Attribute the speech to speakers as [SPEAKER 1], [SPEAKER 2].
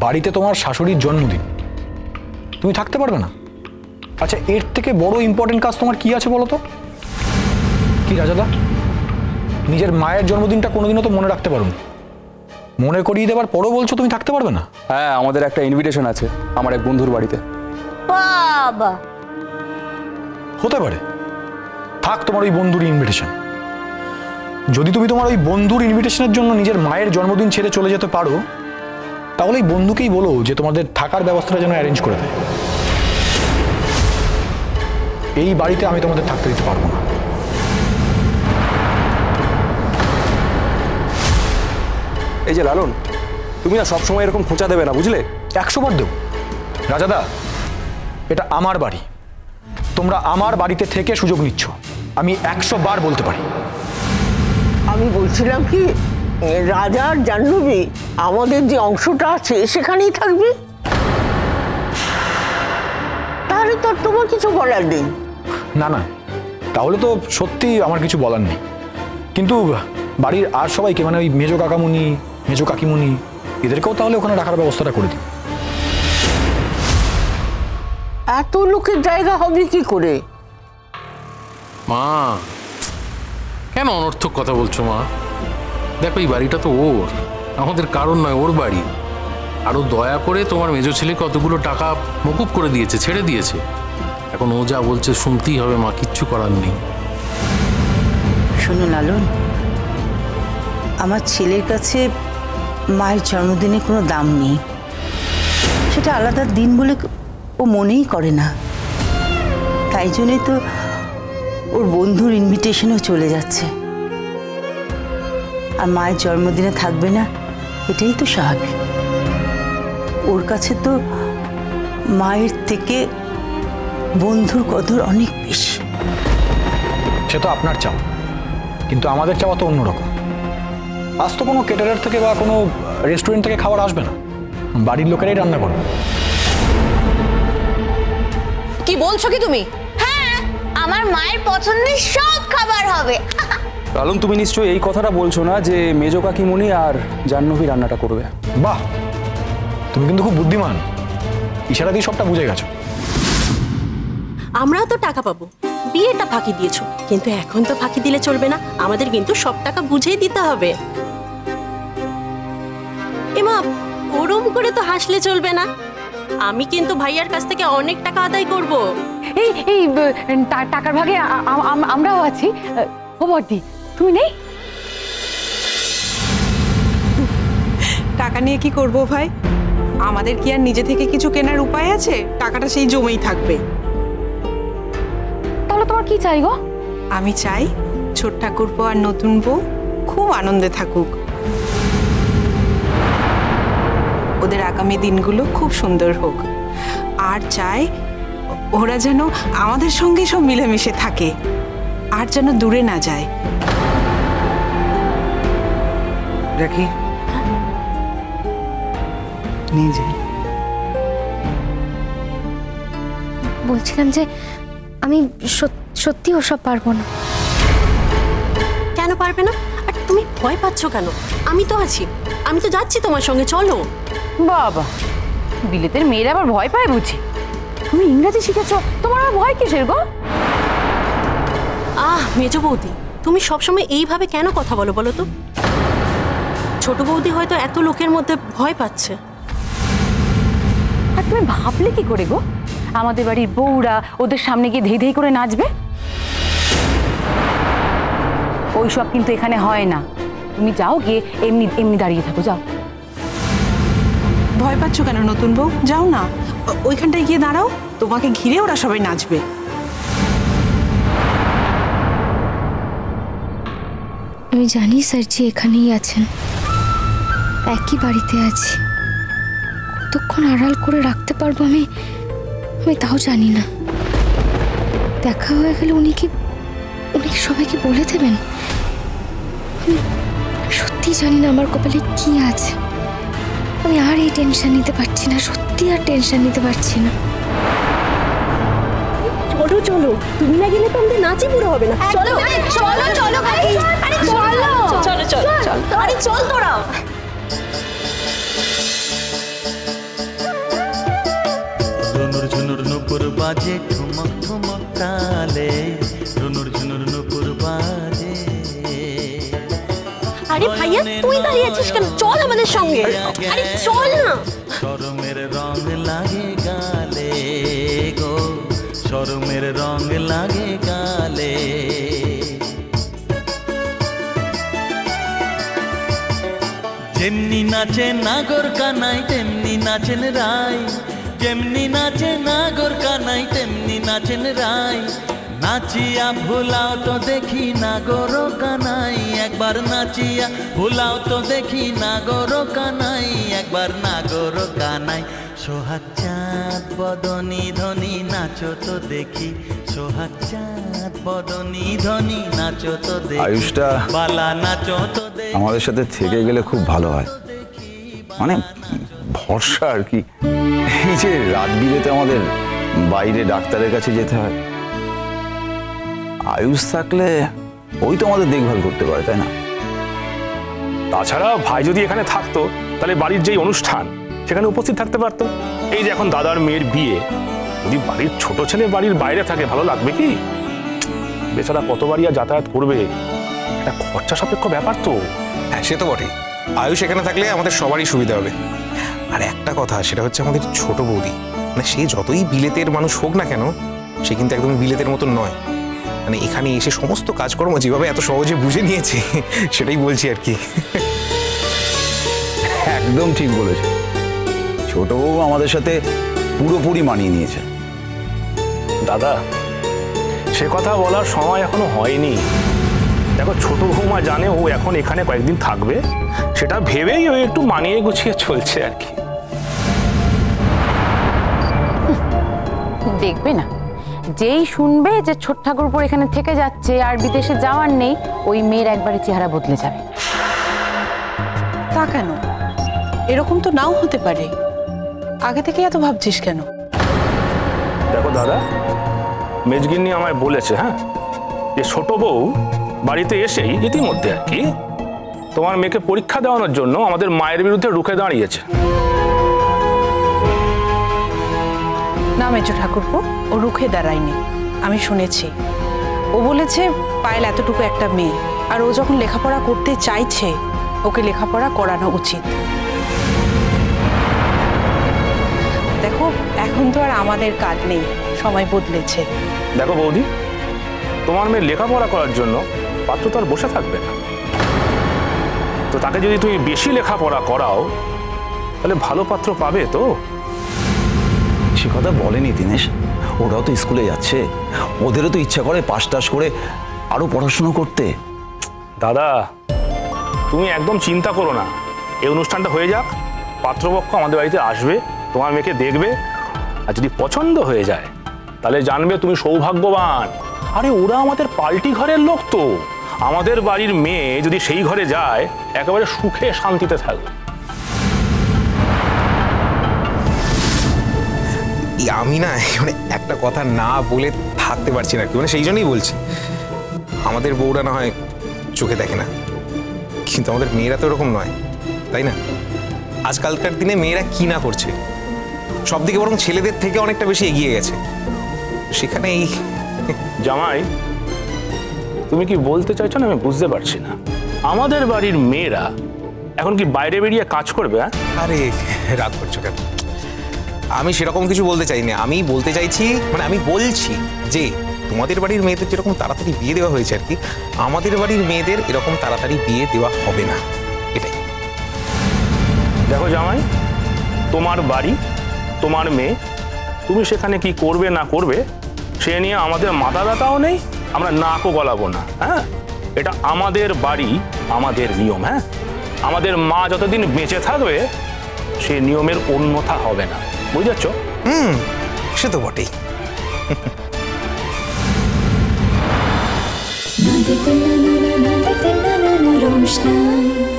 [SPEAKER 1] বাড়িতে তোমার শাশুড়ির জন্মদিন, তুমি থাকতে পারবে না? আচ্ছা, এর থেকে বড় ইম্পর্টেন্ট কাজ তোমার কি আছে বলো তো? কি রাজাদা, নিজের মায়ের জন্মদিনটা কোনোদিনও তো মনে রাখতে পারো না, মনে করিয়ে দেবার পরও বলছো তুমি থাকতে পারবে না?
[SPEAKER 2] হ্যাঁ, আমাদের একটা ইনভিটেশন আছে আমার এক বন্ধুর বাড়িতে।
[SPEAKER 3] বাবা,
[SPEAKER 1] হতে পারে, থাক তোমার ওই বন্ধুর ইনভিটেশন। যদি তুমি তোমার ওই বন্ধুর ইনভিটেশনের জন্য নিজের মায়ের জন্মদিন ছেড়ে চলে যেতে পারো, তাহলে এই বন্ধুকেই বলো যে তোমাদের থাকার ব্যবস্থাটা যেন অ্যারেঞ্জ করে দেয়। এই বাড়িতে আমি তোমাদের থাকতে দিতে পারবো না।
[SPEAKER 2] এই যে লালন, তুমি না সবসময় এরকম খোঁচা দেবে না, বুঝলে?
[SPEAKER 1] 100 বার দেব রাজাদা, এটা আমার বাড়ি, তোমরা আমার বাড়িতে থেকে সুযোগ নিচ্ছ, আমি 100 বার বলতে পারি।
[SPEAKER 3] আমি বলছিলাম কি, রাজার জাহ্নবী আমাদের যে অংশটা আছে সেখানেই থাকবে, তাহলে তো তোমার কিছু বলার নেই।
[SPEAKER 1] না না, তাহলে তো সত্যি আমার কিছু বলার নেই, কিন্তু বাড়ির আর সবাইকে, মানে ওই মেজো কাকামুনি, মেজো কাকিমুনি, এদেরকেও তাহলে ওখানে রাখার ব্যবস্থাটা করে দিই।
[SPEAKER 3] এত লোকের জায়গা হবে কি করে?
[SPEAKER 4] মা, কেন অনর্থক কথা বলছো মা? দেখো, এই বাড়িটা তো ওর, আমাদের কারণ নয়, ওর বাড়ি। আরো দয়া করে তোমার মেজো ছেলে কতগুলো টাকা মকুব করে দিয়েছে, ছেড়ে দিয়েছে, এখন ও যা বলছে শুনতেই হবে মা, কিচ্ছু করার নেই।
[SPEAKER 5] শোনো লালন, আমার ছেলের কাছে মায়ের জন্মদিনে কোনো দাম নেই, সেটা আলাদা দিন বলে ও মনেই করে না, তাই জন্যই তো ওর বন্ধুর ইনভিটেশনও চলে যাচ্ছে, আর মায়ের জন্মদিনে থাকবে না, এটাই তো স্বাভাবিক। ওর কাছে তো মায়ের থেকে বন্ধুর কদর অনেক বেশি।
[SPEAKER 1] সে তো আপনার চাও, কিন্তু আমাদের চাওয়া তো অন্যরকম। আজ তো কোনো কেটারার থেকে বা কোনো রেস্টুরেন্ট থেকে খাবার আসবে না, বাড়ির লোকেরাই রান্না করবে।
[SPEAKER 6] কি বলছো কি তুমি?
[SPEAKER 7] হ্যাঁ, আমার মায়ের পছন্দের সব খাবার হবে।
[SPEAKER 2] লালন, তুমি নিশ্চয়ই এই কথাটা বলছো না যে মেজো কাকিমুনি আর জাহ্নবী রান্নাটা করবে?
[SPEAKER 1] বাহ, তুমি কিন্তু খুব বুদ্ধিমান, ইশারা দিয়ে সবটা বুঝে গেছো।
[SPEAKER 6] আমরাও তো টাকা পাবো, বিয়েটা ফাঁকি দিয়েছো, কিন্তু এখন তো ফাঁকি দিলে চলবে না, আমাদের কিন্তু সব টাকা বুঝেই দিতে হবে। এমা, ওরম করে তো হাসলে চলবে না, আমি কিন্তু ভাইয়ার কাছ থেকে অনেক টাকা আদায় করব।
[SPEAKER 8] এই এই টাকার ভাগে আমরাও আছি। ও বড়দি, তুমি নেই?
[SPEAKER 9] টাকা নিয়ে কি করব ভাই? আমাদের কি আর নিজে থেকে কিছু কেনার উপায় আছে? টাকাটা সেই জমেই থাকবে।
[SPEAKER 8] তাহলে তোমার কি চাই গো?
[SPEAKER 9] আমি চাই ছোট ঠাকুরপো আর নতুন বউ খুব আনন্দে থাকুক, ওদের আগামী দিনগুলো খুব সুন্দর হোক, আর চাই ওরা যেন আমাদের সঙ্গে সব মিলেমিশে থাকে, আর যেন দূরে না যায়।
[SPEAKER 5] রাখি নিয়ে যাই।
[SPEAKER 10] বলছিলাম যে আমি সত্যি ওসব পারবো না।
[SPEAKER 6] কেন পারবে না? আর তুমি ভয় পাচ্ছ কেন? আমি তো আছি, আমি তো যাচ্ছি তোমার সঙ্গে, চলো।
[SPEAKER 8] বাবা, বিলেতের মেয়েরা আবার ভয় পায় বুঝি? তুমি ইংরেজি শিখেছো, তোমার আবার ভয় কিসের গো?
[SPEAKER 6] মেজো বৌদি, তুমি সবসময় এইভাবে কেন কথা বলো বলো তো? ছোট বৌদি হয়তো এত লোকের মধ্যে ভয় পাচ্ছে।
[SPEAKER 8] আর তুমি ভাবলে কি করে গো আমাদের বাড়ির বউরা ওদের সামনে গিয়ে ধেই ধেই করে নাচবে? ওইসব কিন্তু এখানে হয় না, তুমি যাও গিয়ে এমনি এমনি দাঁড়িয়ে থাকো, যাও।
[SPEAKER 9] ভয় পাচ্ছ কেন নতুন বউ? যাও না, ওইখানটায় গিয়ে দাঁড়াও, তোমাকে ঘিরে ওরা সবাই নাচবে।
[SPEAKER 10] আমি জানি স্যারজি এখানেই আছেন, একই বাড়িতে আছি, কতক্ষণ আড়াল করে রাখতে পারবো আমি তাও জানি না। দেখা হয়ে গেলে উনি কি সবাইকে বলে দেবেন? আমি সত্যি জানি না আমার কপালে কি আছে। আমি আর এই টেনশন নিতে পারছি না, সত্যি আর টেনশন নিতে পারছি না।
[SPEAKER 6] চলো চলো, তুমি না গেলে তো আমাদের নাচই পুরো হবে না। চলো চলো চলো, আরে চলো চলো চলো, আরে চল তোরা।
[SPEAKER 11] ঝুনুর ঝুনুর নুপুর বাজে ঠুমক ঠুমক তালে, ঝুনুর ঝুনুর নুপুর বাজে।
[SPEAKER 6] আরে ভাইয়া তুই দাঁড়িয়ে আছিস কেন? চল আমাদের সঙ্গে। আরে চল না।
[SPEAKER 11] শরমের রং লাগে গালে গো, শরমের রং লাগে গালে। যেমনি নাচে নাগর কানাই তেমনি নাচেন রাই, যেমনি নাচে নাগর কানাই তেমনি নাচেন রাই। নাচিয়া ভুলাও তো দেখি নাগর কানাই, একবার নাচিয়া ভুলাও তো দেখি নাগর কানাই, একবার নাগর কানাই। সোহাগ চাঁদ বদনি ধনি নাচো তো দেখি, সোহাগ চাঁদ বদনি ধনি নাচো তো দেখি।
[SPEAKER 12] আয়ুষটা
[SPEAKER 11] বালা নাচো তো দেখি।
[SPEAKER 12] আমাদের সাথে থেকে গেলে খুব ভালো হয়, মানে ভরসা আর কি। এই যে রাত বিরেতে আমাদের বাইরে ডাক্তারের কাছে যেতে হয়, আয়ুষ থাকলে ওই তো আমাদের দেখভাল করতে পারে, তাই না?
[SPEAKER 2] তাছাড়া ভাই যদি এখানে থাকতো তাহলে বাড়ির যেই অনুষ্ঠান সেখানে উপস্থিত থাকতে পারতো। এই যে এখন দাদার মেয়ের বিয়ে, যদি বাড়ির ছোট ছেলে বাড়ির বাইরে থাকে ভালো লাগবে কি? বেচারা কতবারই আর যাতায়াত করবে, একটা খরচা সাপেক্ষ ব্যাপার তো।
[SPEAKER 1] হ্যাঁ সে তো বটেই, আয়ুষ এখানে থাকলে আমাদের সবারই সুবিধা হবে। আর একটা কথা, সেটা হচ্ছে আমাদের ছোট বৌদি, মানে সে যতই বিলেতের মানুষ হোক না কেন, সে কিন্তু একদম বিলেতের মতন নয়। মানে এখানে এসে সমস্ত কাজকর্ম যেভাবে এত সহজে বুঝে নিয়েছে, সেটাই বলছি আর কি।
[SPEAKER 12] একদম ঠিক বলেছে, ছোট বউ আমাদের সাথে পুরোপুরি মানিয়ে নিয়েছে।
[SPEAKER 2] দাদা সে কথা বলার সময় এখনো হয়নি। দেখো ছোট বৌমা জানে ও এখন এখানে কয়েকদিন থাকবে, সেটা ভেবেই ও একটু মানিয়ে গুছিয়ে চলছে আর কি।
[SPEAKER 8] দেখবে না, যেই শুনবে যে ছোট ঠাকুরপো এখানে থেকে যাচ্ছে আর বিদেশে যাওয়ার নেই, ওই মেয়ের একবারে চেহারা বদলে যাবে।
[SPEAKER 9] তা কেন? এরকম তো নাও হতে পারে। আগে থেকে এত ভাবছিস কেন?
[SPEAKER 2] দেখো দাদা, মেজগিন্নি আমায় বলেছে হ্যাঁ, যে ছোট বউ বাড়িতে এসেই ইতিমধ্যে আর কি তোমার মেয়েকে পরীক্ষা দেওয়ানোর জন্য আমাদের মায়ের বিরুদ্ধে রুখে দাঁড়িয়েছে।
[SPEAKER 9] না মেজো ঠাকুরপো, ও রুখে দাঁড়ায়নি, আমি শুনেছি। ও বলেছে পায়েল এতটুকু একটা মেয়ে, আর ও যখন লেখাপড়া করতে চাইছে ওকে লেখাপড়া করানো উচিত। দেখো এখন তো আর আমাদের কাজ নেই, সময় বদলেছে।
[SPEAKER 2] দেখো বৌদি, তোমার মেয়ে লেখাপড়া করার জন্য পাত্র তো আর বসে থাকবে না, তো তাকে যদি তুমি বেশি লেখাপড়া করাও তাহলে ভালো পাত্র পাবে তো।
[SPEAKER 12] সে কথা বলেনি দীনেশ, ওরাও তো স্কুলে যাচ্ছে, ওদেরও তো ইচ্ছা করে পাশ টাশ করে আরো পড়াশুনো করতে।
[SPEAKER 2] দাদা তুমি একদম চিন্তা করো না, এই অনুষ্ঠানটা হয়ে যাক, পাত্রপক্ষ আমাদের বাড়িতে আসবে, তোমার মেয়েকে দেখবে, আর যদি পছন্দ হয়ে যায় তাহলে জানবে তুমি সৌভাগ্যবান। আরে ওরা আমাদের পাল্টি ঘরের লোক তো, আমাদের বাড়ির মেয়ে যদি সেই ঘরে যায় একেবারে সুখে শান্তিতে থাকবে।
[SPEAKER 1] আমি না মানে একটা কথা না বলে থাকতে পারছি না, মানে সেই জন্যই বলছি। আমাদের বউরা না হয় চোখে দেখে না, কিন্তু আমাদের মেয়েরা তো এরকম নয়, তাই না? আজকালকার দিনে মেয়েরা কি না করছে, সব দিকে বরং ছেলেদের থেকে অনেকটা বেশি এগিয়ে গেছে। সেখানে এই
[SPEAKER 2] জামাই, তুমি কি বলতে চাইছো না আমি বুঝতে পারছি না। আমাদের বাড়ির মেয়েরা এখন কি বাইরে বেরিয়ে কাজ করবে?
[SPEAKER 1] আরে রাগ করছো কেন? আমি সেরকম কিছু বলতে চাই না, আমি বলতে চাইছি, মানে আমি বলছি যে তোমাদের বাড়ির মেয়েদের যেরকম তাড়াতাড়ি বিয়ে দেওয়া হয়েছে আর কি, আমাদের বাড়ির মেয়েদের এরকম তাড়াতাড়ি বিয়ে দেওয়া হবে না, এটাই।
[SPEAKER 2] দেখো জামাই, তোমার বাড়ি, তোমার মেয়ে, তুমি সেখানে কি করবে না করবে সে নিয়ে আমাদের মাথা ব্যথাও নেই, আমরা নাকও গলাবো না। হ্যাঁ, এটা আমাদের বাড়ি, আমাদের নিয়ম। হ্যাঁ, আমাদের মা যতদিন বেঁচে থাকবে সে নিয়মের অন্যথা হবে না, বুঝতে পারছো?
[SPEAKER 1] সে তো বটেই।
[SPEAKER 13] रोशनाई